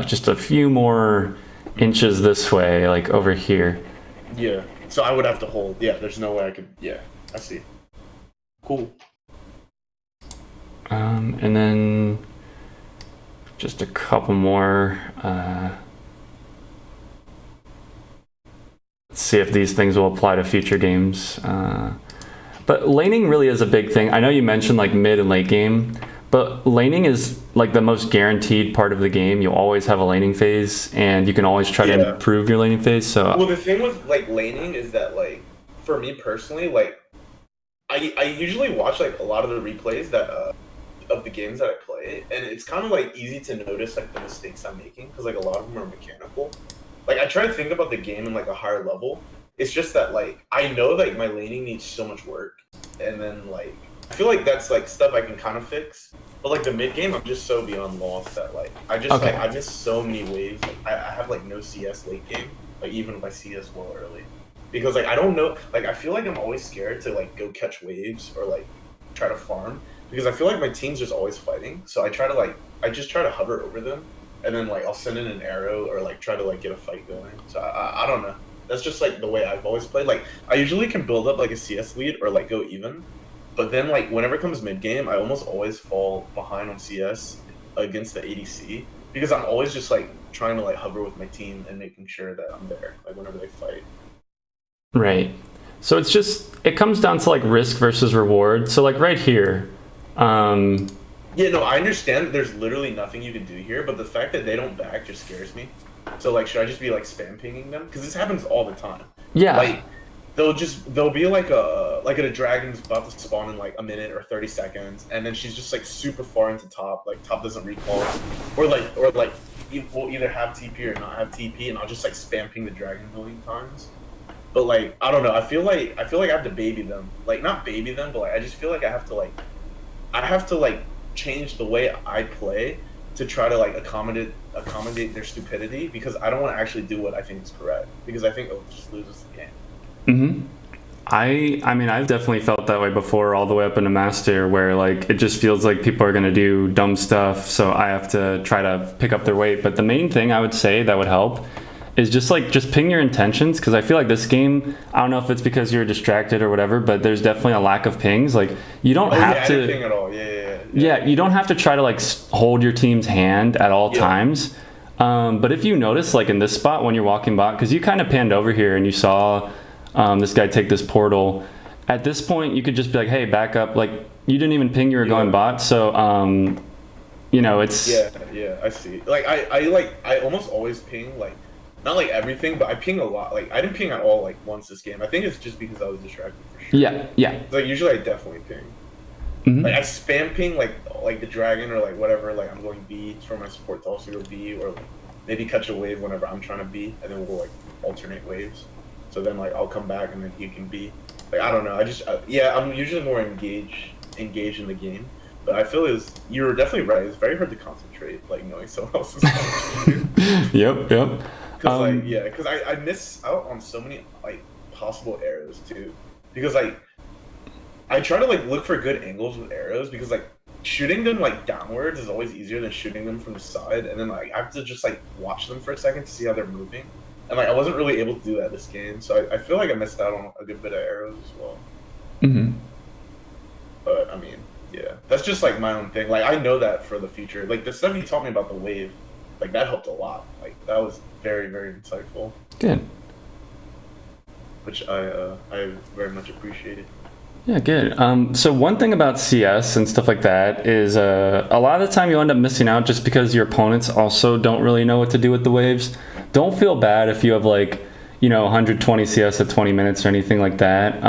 just a few more inches this way, over here. Yeah. So I would have to hold. Yeah. There's no way I could. Yeah. I see. Cool. And then just a couple more. See if these things will apply to future games. But laning really is a big thing. I know you mentioned mid and late game, but laning is the most guaranteed part of the game. You'll always have a laning phase, and you can always try to improve your laning phase. So well, the thing with laning is that for me personally, I usually watch a lot of the replays that of the games that I play, and it's kind of easy to notice the mistakes I'm making because a lot of them are mechanical. I try to think about the game in a higher level. It's just that I know my laning needs so much work, and then I feel that's stuff I can kind of fix. But the mid game, I'm just so beyond lost that I miss so many waves. I have no CS late game. Even if I CS well early, because I don't know. I feel I'm always scared to go catch waves or try to farm because I feel my team's just always fighting. So I try to I just try to hover over them. And then I'll send in an arrow or try to get a fight going. So I don't know. That's just the way I've always played. I usually can build up a CS lead or go even, but then whenever it comes mid game, I almost always fall behind on CS against the ADC because I'm always just trying to hover with my team and making sure that I'm there whenever they fight. Right. So it comes down to risk versus reward. So right here. Yeah, no, I understand that there's literally nothing you can do here, but the fact that they don't back just scares me. So, should I just be, spam pinging them? Because this happens all the time. Yeah. there'll be like a dragon's about to spawn in like a minute or 30 seconds, and then she's just like super far into top, like top doesn't recall, or we'll either have TP or not have TP, and I'll just like spam ping the dragon a million times. But like I don't know, I feel like I have to baby them, like not baby them, but like I just feel like I have to like change the way I play to try to like accommodate their stupidity, because I don't want to actually do what I think is correct, because I think it'll just lose us the game. Mm-hmm. I mean, I've definitely felt that way before, all the way up into master, where like it just feels like people are going to do dumb stuff, so I have to try to pick up their weight. But the main thing I would say that would help is just ping your intentions, because I feel like this game, I don't know if it's because you're distracted or whatever, but there's definitely a lack of pings. Like you don't have to I didn't ping at all. Yeah. Yeah, you don't have to try to like hold your team's hand at all times. But if you notice, like in this spot when you're walking bot, because you kind of panned over here and you saw this guy take this portal. At this point, you could just be like, "Hey, back up!" Like you didn't even ping; you were going bot. So, it's yeah. I see. Like I almost always ping, like not like everything, but I ping a lot. Like I didn't ping at all like once this game. I think it's just because I was distracted for sure. Yeah. Like usually I definitely ping. Mm-hmm. Like I spam ping like the dragon or like whatever. Like I'm going B for my support to also go B, or like maybe catch a wave whenever I'm trying to B, and then we'll like alternate waves. So then like I'll come back and then he can B. Like I don't know. I'm usually more engaged in the game. But I feel you were definitely right. It's very hard to concentrate, like knowing someone else is going to Yep. Because I miss out on so many like possible arrows too. Because like I try to like look for good angles with arrows, because like shooting them like downwards is always easier than shooting them from the side, and then like I have to just like watch them for a second to see how they're moving. And like I wasn't really able to do that this game, so I feel like I missed out on a good bit of arrows as well. Mm-hmm. But I mean, yeah, that's just like my own thing. Like I know that for the future, like the stuff you taught me about the wave, like that helped a lot. Like that was very, very insightful. Good. Which I very much appreciated. Yeah, good. So one thing about CS and stuff like that is a lot of the time you end up missing out just because your opponents also don't really know what to do with the waves. Don't feel bad if you have like, 120 CS at 20 minutes or anything like that.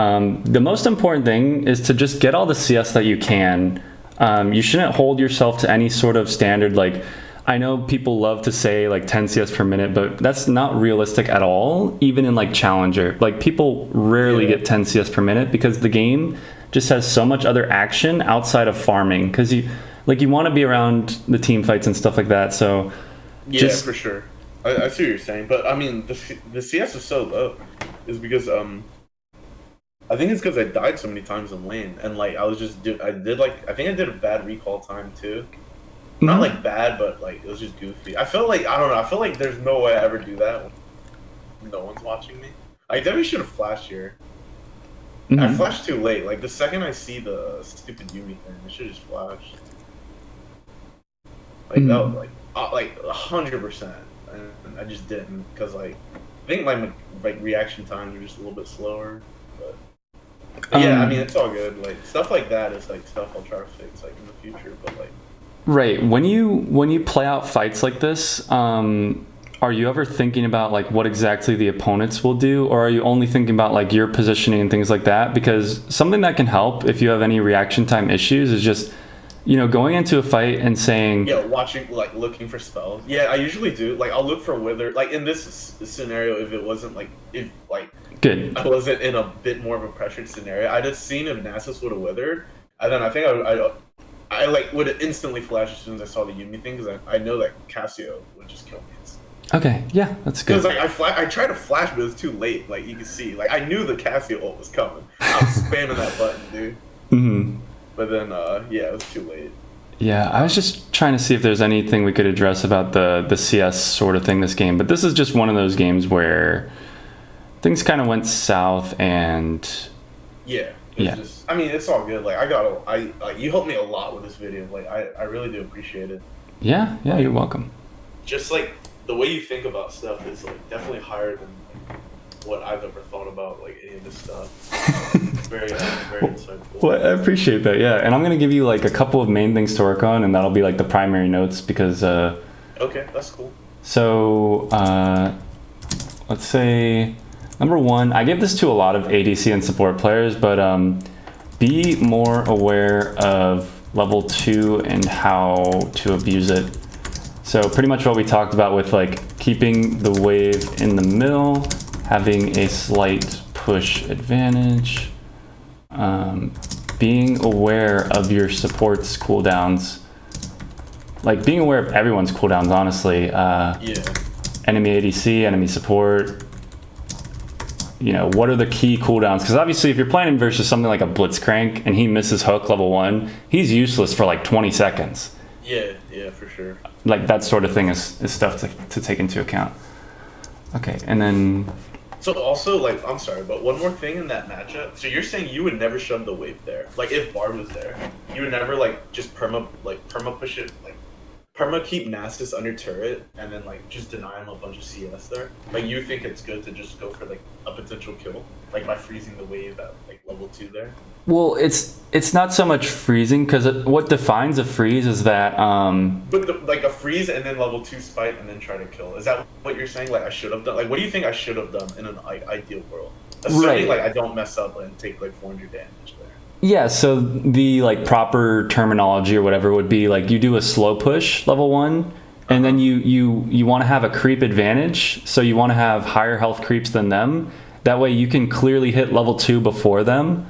The most important thing is to just get all the CS that you can. You shouldn't hold yourself to any sort of standard. Like, I know people love to say like 10 CS per minute, but that's not realistic at all, even in like Challenger. Like people rarely get 10 CS per minute because the game just has so much other action outside of farming, because you want to be around the team fights and stuff like that. So for sure. I see what you're saying, but I mean the CS is so low is because I think it's because I died so many times in lane, and like I think I did a bad recall time too. Not like bad, but like it was just goofy. I feel like there's no way I ever do that when no one's watching me. I definitely should have flashed here. Mm-hmm. I flashed too late. Like the second I see the stupid Yumi thing, I should have just flashed. Like that was like 100%, and I just didn't, because like I think my like reaction times are just a little bit slower. But yeah, I mean it's all good. Like stuff like that is like stuff I'll try to fix like in the future, but like. Right. When you play out fights like this, are you ever thinking about like what exactly the opponents will do, or are you only thinking about like your positioning and things like that? Because something that can help if you have any reaction time issues is just, going into a fight and saying, watching, like looking for spells. Yeah, I usually do. Like I'll look for wither. Like in this scenario, if I wasn't in a bit more of a pressured scenario, I'd have seen if Nasus would have withered, and then I think I like would instantly flash as soon as I saw the Yumi thing, because I know that Cassio would just kill me instantly. Okay, yeah, that's good. Because like I tried to flash, but it was too late. Like you can see, like I knew the Cassio ult was coming. I was spamming that button, dude. Mm-hmm. But then it was too late. Yeah, I was just trying to see if there's anything we could address about the CS sort of thing this game, but this is just one of those games where things kind of went south, and I mean, it's all good. Like you helped me a lot with this video. Like I really do appreciate it. Yeah, you're welcome. Just like the way you think about stuff is like definitely higher than like, what I've ever thought about like any of this stuff. Very insightful. Well, I appreciate that. Yeah, and I'm gonna give you like a couple of main things to work on, and that'll be like the primary notes, because okay, that's cool. So let's say Number one, I give this to a lot of ADC and support players, but be more aware of level 2 and how to abuse it. So pretty much what we talked about with like keeping the wave in the middle, having a slight push advantage, being aware of your support's cooldowns, like being aware of everyone's cooldowns, honestly. Enemy ADC, enemy support, you know, what are the key cooldowns? Because obviously if you're playing versus something like a Blitzcrank and he misses hook level 1, he's useless for like 20 seconds. Yeah, for sure. Like that sort of thing is stuff to take into account. Okay, and then... So also, like, I'm sorry, but one more thing in that matchup. So you're saying you would never shove the wave there? Like, if Bard was there, you would never, like, just perma push it, like, perma keep Nasus under turret, and then, like, just deny him a bunch of CS there? Like, you think it's good to just go for, like, a potential kill? Like, by freezing the wave at, like, level 2 there? Well, it's not so much freezing, because what defines a freeze is that... But, like, a freeze and then level 2 spite and then try to kill. Is that what you're saying, like, I should have done? Like, what do you think I should have done in an ideal world? Assuming, like, I don't mess up and take, like, 400 damage there. Yeah, so the like proper terminology or whatever would be like you do a slow push level 1, and then you want to have a creep advantage, so you want to have higher health creeps than them. That way you can clearly hit level 2 before them.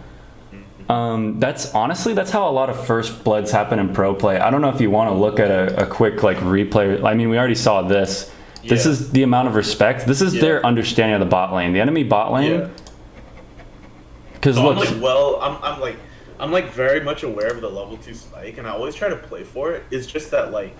That's how a lot of first bloods happen in pro play. I don't know if you want to look at a quick like replay. I mean, we already saw this. Yeah. This is the amount of respect. This is their understanding of the bot lane. The enemy bot lane. Because so look, I'm like very much aware of the level 2 spike, and I always try to play for it. It's just that like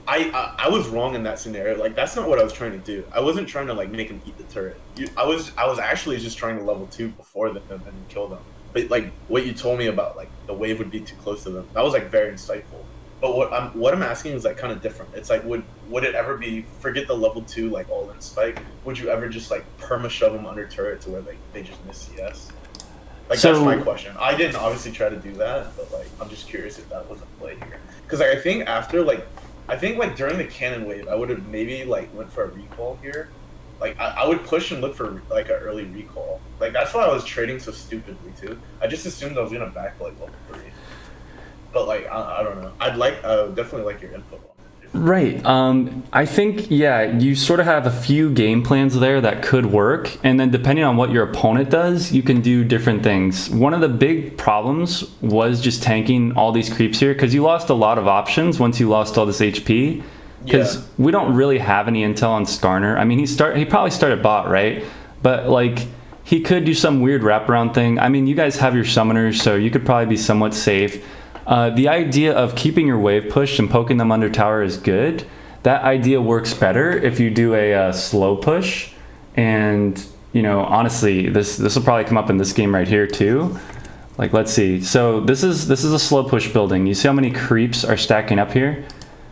I was wrong in that scenario. Like that's not what I was trying to do. I wasn't trying to like make him eat the turret. I was actually just trying to level 2 before them and kill them. But like what you told me about like the wave would be too close to them, that was like very insightful. But what I'm asking is like kind of different. It's like would it ever be, forget the level 2 like all in spike, would you ever just like perma shove them under turret to where they just miss CS? Like so, that's my question. I didn't obviously try to do that, but like I'm just curious if that was a play here. Because like, I think during the cannon wave, I would have maybe like went for a recall here. Like I would push and look for like an early recall. Like that's why I was trading so stupidly too. I just assumed I was gonna back like level 3. But like I don't know. I would definitely like your input on it. Right. I think you sort of have a few game plans there that could work, and then depending on what your opponent does, you can do different things. One of the big problems was just tanking all these creeps here, because you lost a lot of options once you lost all this HP. Because we don't really have any intel on Skarner. I mean, he probably started bot, right? But like he could do some weird wraparound thing. I mean, you guys have your summoners, so you could probably be somewhat safe. The idea of keeping your wave pushed and poking them under tower is good. That idea works better if you do a slow push. And, you know, honestly, this will probably come up in this game right here too. Like, let's see. So this is a slow push building. You see how many creeps are stacking up here?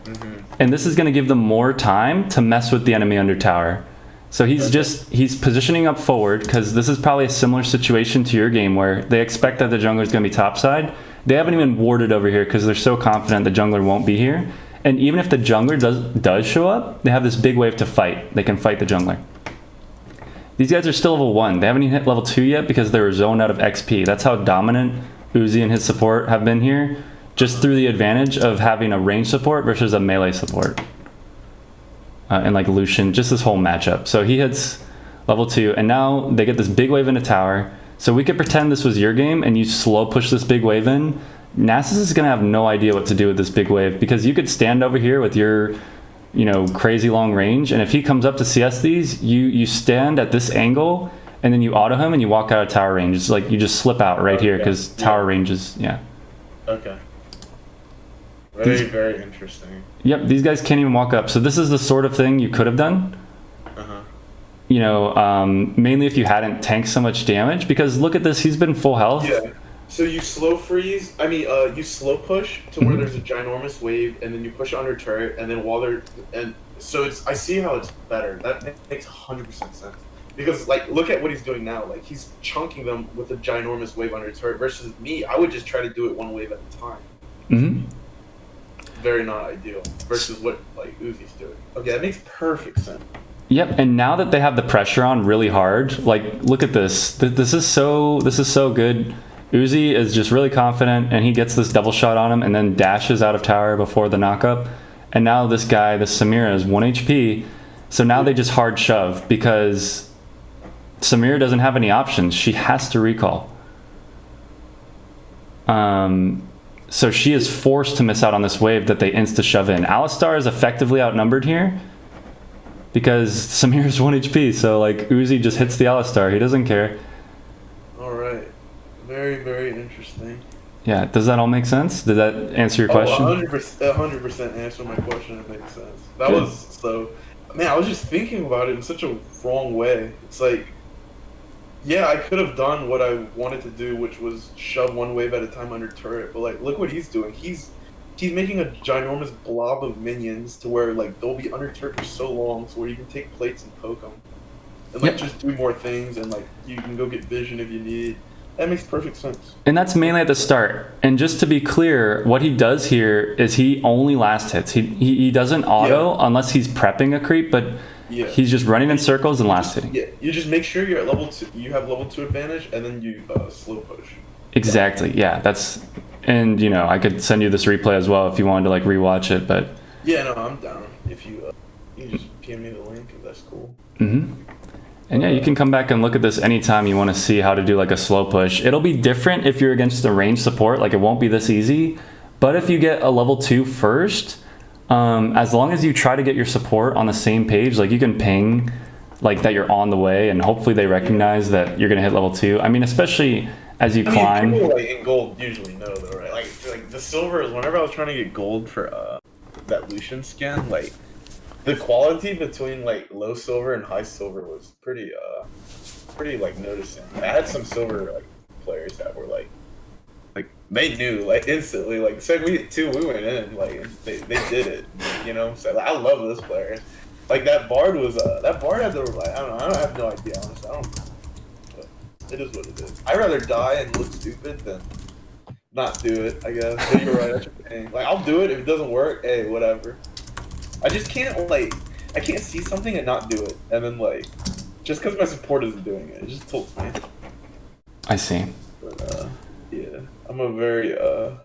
Mm-hmm. And this is going to give them more time to mess with the enemy under tower. So he's positioning up forward, because this is probably a similar situation to your game where they expect that the jungler is going to be topside. They haven't even warded over here because they're so confident the jungler won't be here. And even if the jungler does show up, they have this big wave to fight. They can fight the jungler. These guys are still level 1. They haven't even hit level 2 yet because they were zoned out of XP. That's how dominant Uzi and his support have been here, just through the advantage of having a range support versus a melee support. And like Lucian, just this whole matchup. So he hits level 2, and now they get this big wave into tower. So we could pretend this was your game and you slow push this big wave in. Nasus is going to have no idea what to do with this big wave, because you could stand over here with your, you know, crazy long range, and if he comes up to CS these, you stand at this angle and then you auto him and you walk out of tower range. It's like you just slip out right here because tower range is, Okay. Very interesting. Yep, these guys can't even walk up. So this is the sort of thing you could have done. You know, mainly if you hadn't tanked so much damage, because look at this, he's been full health. Yeah. So you slow freeze, you slow push to where there's a ginormous wave, and then you push under turret, and then so I see how it's better. That makes 100% sense. Because like, look at what he's doing now. Like he's chunking them with a ginormous wave under turret, versus me, I would just try to do it one wave at a time. Mm-hmm. Very not ideal versus what like Uzi's doing. Okay, that makes perfect sense. Yep, and now that they have the pressure on really hard, like look at this. This is so good. Uzi is just really confident, and he gets this double shot on him, and then dashes out of tower before the knockup. And now this guy, this Samira, is 1 HP. So now they just hard shove because Samira doesn't have any options. She has to recall. So she is forced to miss out on this wave that they insta shove in. Alistar is effectively outnumbered here because Samira's 1 HP. So like Uzi just hits the Alistar. He doesn't care. All right. Very, very interesting. Yeah. Does that all make sense? Did that answer your question? 100% answer my question. It makes sense. That Good. Was so. Man, I was just thinking about it in such a wrong way. It's like, yeah, I could have done what I wanted to do, which was shove one wave at a time under turret. But like, look what he's doing. He's making a ginormous blob of minions to where like they'll be under turret for so long, so where you can take plates and poke them, and like just do more things, and like you can go get vision if you need. That makes perfect sense. And that's mainly at the start. And just to be clear, what he does here is he only last hits. He doesn't auto unless he's prepping a creep, but he's just running in circles and last hitting. Yeah, you just make sure you're at level 2. You have level 2 advantage, and then you slow push. Exactly. Yeah, that's. And you know, I could send you this replay as well if you wanted to like rewatch it, but. Yeah, no, I'm down. If you just PM me the link, if that's cool. And yeah, you can come back and look at this anytime you want to see how to do like a slow push. It'll be different if you're against a ranged support, like it won't be this easy. But if you get a level 2 first, as long as you try to get your support on the same page, like you can ping like that you're on the way, and hopefully they recognize that you're gonna hit level 2. I mean, especially as you climb. People like in gold usually know though, right? Like the silver is whenever I was trying to get gold for that Lucian skin, like the quality between like low silver and high silver was pretty like noticing. I had some silver like players that were like they knew like instantly, like said we went in, like they did it, you know. So like, I love those players. Like that Bard was that Bard had the like I have no idea honestly. I don't know. But it is what it is. I'd rather die and look stupid than not do it, I guess. But you're right, that's your thing. Like I'll do it if it doesn't work, hey, whatever. I just can't I can't see something and not do it, and then like just because my support isn't doing it, it just tilts me. I see. But yeah, I'm a very I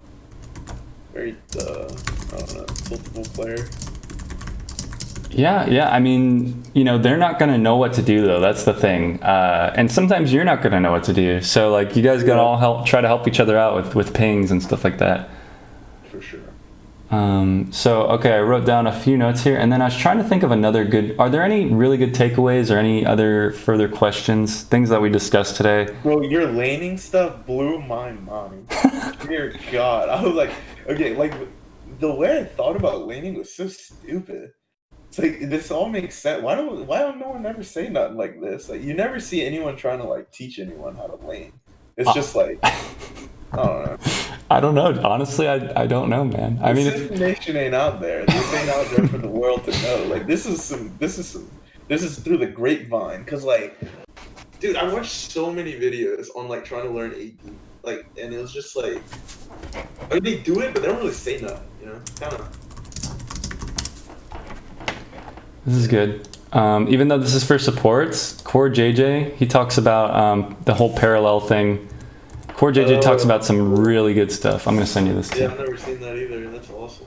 don't know, tiltable player. Yeah. I mean, you know, they're not gonna know what to do though. That's the thing. And sometimes you're not gonna know what to do. So like, you guys gotta all try to help each other out with pings and stuff like that. For sure. So okay, I wrote down a few notes here, and then I was trying to think of another good. Are there any really good takeaways or any other further questions, things that we discussed today? Bro, your laning stuff blew my mind. Dear God, I was like, okay, like the way I thought about laning was so stupid. It's like this all makes sense. Why don't no one ever say nothing like this? Like you never see anyone trying to like teach anyone how to lane. It's just like I don't know. I don't know. Honestly, I don't know, man. I mean, this information ain't out there. This ain't out there for the world to know. Like this is through the grapevine. Cause like, dude, I watched so many videos on like trying to learn AD. Like, and it was just like, I mean, they do it, but they don't really say nothing. You know, kind of. This is good. Even though this is for supports, Core JJ, he talks about the whole parallel thing. Core JJ talks about some really good stuff. I'm gonna send you this too. Yeah, I've never seen that either. That's awesome.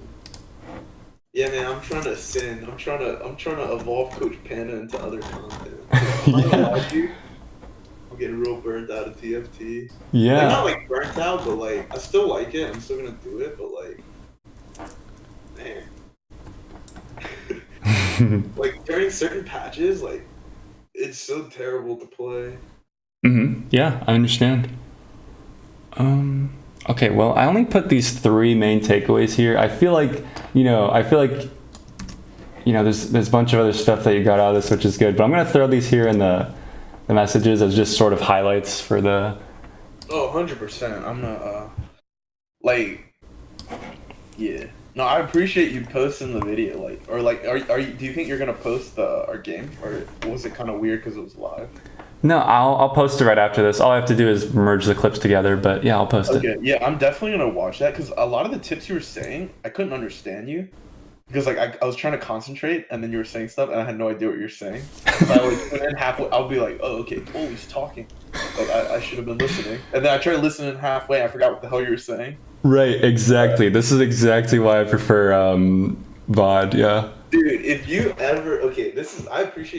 Yeah, man, I'm trying to ascend. I'm trying to evolve Coach Panda into other content. I'm not gonna lie to you. I'm getting real burnt out of TFT. Yeah. Like, not like burnt out, but like I still like it. I'm still gonna do it, but like, man, like during certain patches, like it's so terrible to play. Yeah, I understand. Okay, well, I only put these 3 main takeaways here. I feel like, you know, there's a bunch of other stuff that you got out of this, which is good. But I'm gonna throw these here in the messages as just sort of highlights for the. Oh, 100%. I'm gonna yeah. No, I appreciate you posting the video. Like, or like, are you? Do you think you're gonna post our game, or was it kind of weird because it was live? No, I'll post it right after this. All I have to do is merge the clips together, but yeah, I'll post it. Okay, yeah, I'm definitely gonna watch that because a lot of the tips you were saying, I couldn't understand you. because like I was trying to concentrate, and then you were saying stuff, and I had no idea what you were saying. So I would tune in halfway. I'll be like, oh, okay, cool, he's talking. Like I should have been listening, and then I tried listening halfway. I forgot what the hell you were saying. Right, exactly. This is exactly why I prefer VOD. Yeah. Dude, if you ever, okay, I appreciate